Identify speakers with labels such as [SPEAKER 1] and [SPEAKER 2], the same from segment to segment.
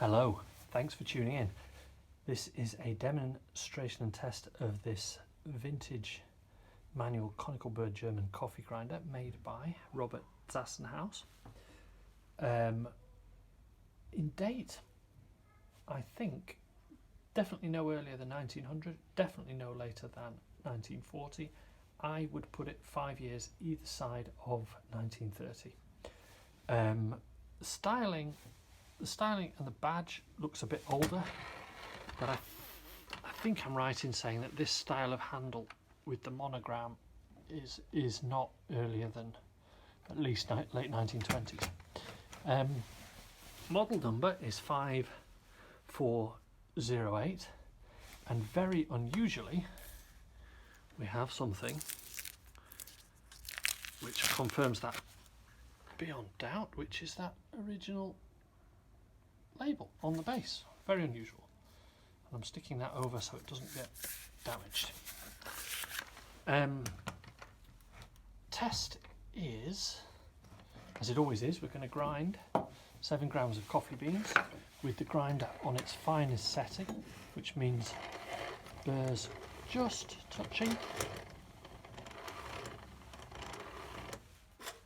[SPEAKER 1] Hello, thanks for tuning in. This is a demonstration and test of this vintage manual conical bird German coffee grinder made by Robert Zassenhaus. In date, I think definitely no earlier than 1900, definitely no later than 1940. I would put it 5 years either side of 1930. The styling and the badge looks a bit older, but I think I'm right in saying that this style of handle with the monogram is not earlier than at least late 1920s. Model number is 5408, and very unusually we have something which confirms that beyond doubt, which is that original label on the base. Very unusual. And I'm sticking that over so it doesn't get damaged. Test is, as it always is, we're going to grind 7 grams of coffee beans with the grinder on its finest setting, which means burrs just touching.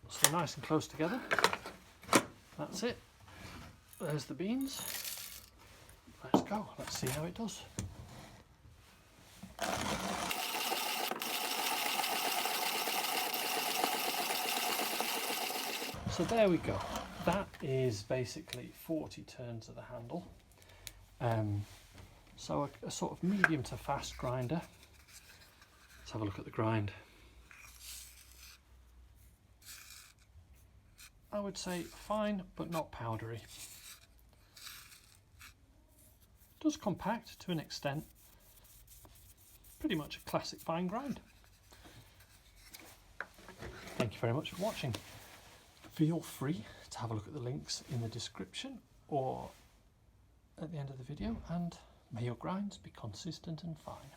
[SPEAKER 1] So they're nice and close together. That's it. There's the beans. Let's go. Let's see how it does. So there we go. That is basically 40 turns of the handle. So a sort of medium to fast grinder. Let's have a look at the grind. I would say fine, but not powdery. Does compact to an extent. Pretty much a classic fine grind. Thank you very much for watching. Feel free to have a look at the links in the description or at the end of the video, and may your grinds be consistent and fine.